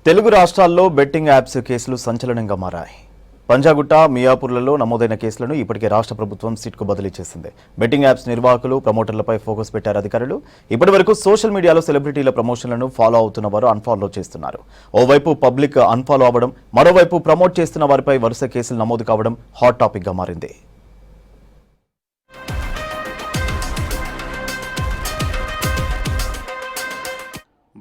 తెలుగు రాష్ట్రాల్లో betting apps కేసులు సంచలనంగా మారాయి. పంజాగుట్ట, మియాపూర్లలో నమోదైన కేసులను ఇప్పటికే రాష్ట్ర ప్రభుత్వం సిట్కు బదిలీ చేసింది. బెట్టింగ్ యాప్స్ నిర్వాహకులు, ప్రమోటర్లపై ఫోకస్ పెట్టారు అధికారులు. ఇప్పటివరకు సోషల్ మీడియాలో సెలబ్రిటీల ప్రమోషన్లను ఫాలో అవుతున్న వారు అన్ఫాలో చేస్తున్నారు. ఓవైపు పబ్లిక్ అన్ఫాలో అవ్వడం, మరోవైపు ప్రమోట్ చేస్తున్న వారిపై వరుస కేసులు నమోదు కావడం హాట్ టాపిక్ గా మారింది.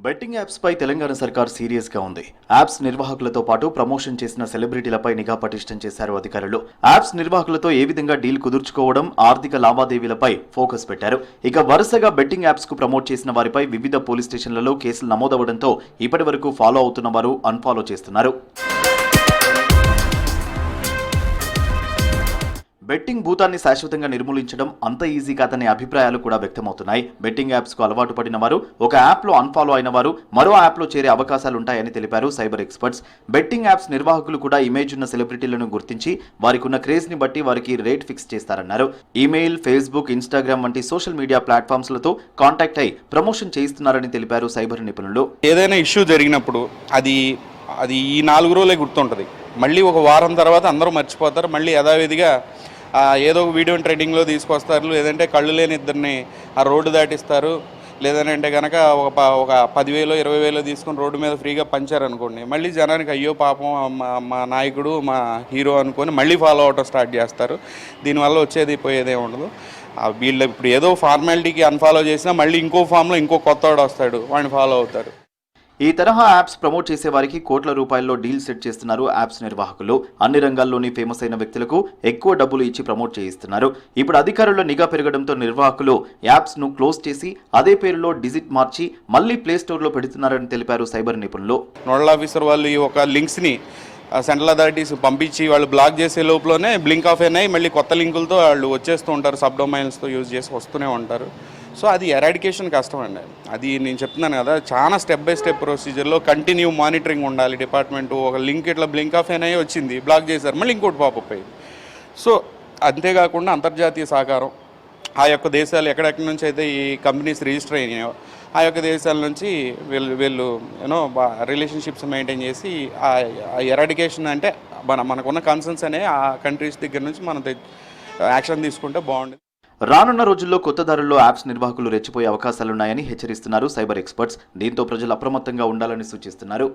బెట్టింగ్ యాప్స్ పై తెలంగాణ సర్కార్ సీరియస్ గా ఉంది. యాప్స్ నిర్వాహకులతో పాటు ప్రమోషన్ చేసిన సెలబ్రిటీలపై నిఘా పటిష్టం చేశారు అధికారులు. యాప్స్ నిర్వాహకులతో ఏ విధంగా డీల్ కుదుర్చుకోవడం, ఆర్థిక లావాదేవీలపై ఫోకస్ పెట్టారు. ఇక వరుసగా బెట్టింగ్ యాప్స్ కు ప్రమోట్ చేసిన వారిపై వివిధ పోలీస్ స్టేషన్లలో కేసులు నమోదవడంతో ఇప్పటి వరకు ఫాలో అవుతున్న వారు అన్ఫాలో చేస్తున్నారు. బెట్టింగ్ భూతాన్ని శాశ్వతంగా నిర్మూలించడం అంత ఈజీ కాదనే అభిప్రాయాలు కూడా వ్యక్తమవుతున్నాయి. బెట్టింగ్ యాప్స్ కు అలవాటు పడిన వారు ఒక యాప్ లో అన్ఫాలో అయిన వారు మరో యాప్ లో చేరే అవకాశాలుంటాయని తెలిపారు సైబర్ ఎక్స్పర్ట్స్. బెట్టింగ్ యాప్స్ నిర్వాహకులు కూడా ఇమేజ్ ఉన్న సెలబ్రిటీలను గుర్తించి వారికి ఉన్న క్రేజ్ ని బట్టి వారికి రేట్ ఫిక్స్ చేస్తారన్నారు. ఈమెయిల్, ఫేస్బుక్, ఇన్స్టాగ్రామ్ వంటి సోషల్ మీడియా ప్లాట్ఫామ్స్ లతో కాంటాక్ట్ అయి ప్రమోషన్ చేయిస్తున్నారని తెలిపారు సైబర్ నిపుణులు. ఏదైనా ఇష్యూ జరిగినప్పుడు అది ఈ 4 రోజులే గుర్తుంటుంది. మళ్ళీ ఒక వారం తర్వాత అందరూ మర్చిపోతారు. మళ్ళీ యథావిధిగా ఏదో ఒక వీడియో ట్రెండింగ్లో తీసుకొస్తారు, లేదంటే కళ్ళు లేని ఇద్దరిని ఆ రోడ్డు దాటిస్తారు, లేదంటే కనుక ఒక 10,000 20,000 తీసుకొని రోడ్డు మీద ఫ్రీగా పంచారనుకోండి, మళ్ళీ జనానికి అయ్యో పాపం మా నాయకుడు, మా హీరో అనుకొని మళ్ళీ ఫాలో అవటం స్టార్ట్ చేస్తారు. దీనివల్ల వచ్చేది పోయేదే ఉండదు. వీళ్ళు ఇప్పుడు ఏదో ఫార్మాలిటీకి అన్ఫాలో చేసినా మళ్ళీ ఇంకో ఫామ్లో ఇంకో కొత్తవాడు వస్తాడు, వాడిని ఫాలో అవుతారు. ఈ తరహా యాప్స్ ప్రమోట్ చేసే వారికి కోట్ల రూపాయల్లో డీల్ సెట్ చేస్తున్నారు యాప్స్ నిర్వాహకులు. అన్ని రంగాల్లోని ఫేమస్ అయిన వ్యక్తులకు ఎక్కువ డబ్బులు ఇచ్చి ప్రమోట్ చేయిస్తున్నారు. ఇప్పుడు అధికారుల నిఘా పెరగడంతో నిర్వాహకులు యాప్స్ ను క్లోజ్ చేసి అదే పేరులో డిజిట్ మార్చి మళ్లీ ప్లే స్టోర్ లో పెడుతున్నారని తెలిపారు సైబర్ నిపుణులు. నోడల్ ఆఫీసర్ వాళ్ళు ఈ ఒక లింక్స్ ని సెంట్రల్ అథారిటీస్ పంపించి వాళ్ళు బ్లాక్ చేసే లోపలనే బ్లింక్ ఆఫ్ అయినాయి, మళ్ళీ కొత్త లింకులతో వాళ్ళు వచ్చేస్తూ ఉంటారు, సబ్ డొమైన్స్తో యూజ్ చేసి వస్తూనే ఉంటారు. సో అది ఎరాడికేషన్ కష్టం అండి. అది నేను చెప్తున్నాను కదా, చాలా స్టెప్ బై స్టెప్ ప్రొసీజర్లో కంటిన్యూ మానిటరింగ్ ఉండాలి డిపార్ట్మెంటు. ఒక లింక్ ఇట్లా బ్లింక్ ఆఫ్ అయినాయి వచ్చింది, బ్లాక్ చేశారు, మళ్ళీ ఇంకోటి పాపప్ అయ్యింది. సో అంతేకాకుండా అంతర్జాతీయ సహకారం, ఆ యొక్క దేశాలు ఎక్కడెక్కడి నుంచి అయితే ఈ కంపెనీస్ రిజిస్టర్ అయినాయో ఆ యొక్క దేశాల నుంచి వీళ్ళు రిలేషన్షిప్స్ మెయింటైన్ చేసి ఆ ఎరాడికేషన్ అంటే మనకున్న కన్సర్న్స్ అనే ఆ కంట్రీస్ దగ్గర నుంచి మనం యాక్షన్ తీసుకుంటే బాగుంటుంది. రానున్న రోజుల్లో కొత్త దారుల్లో యాప్స్ నిర్వాహకులు రెచ్చిపోయే అవకాశాలున్నాయని హెచ్చరిస్తున్నారు సైబర్ ఎక్స్పర్ట్స్. దీంతో ప్రజలు అప్రమత్తంగా ఉండాలని సూచిస్తున్నారు.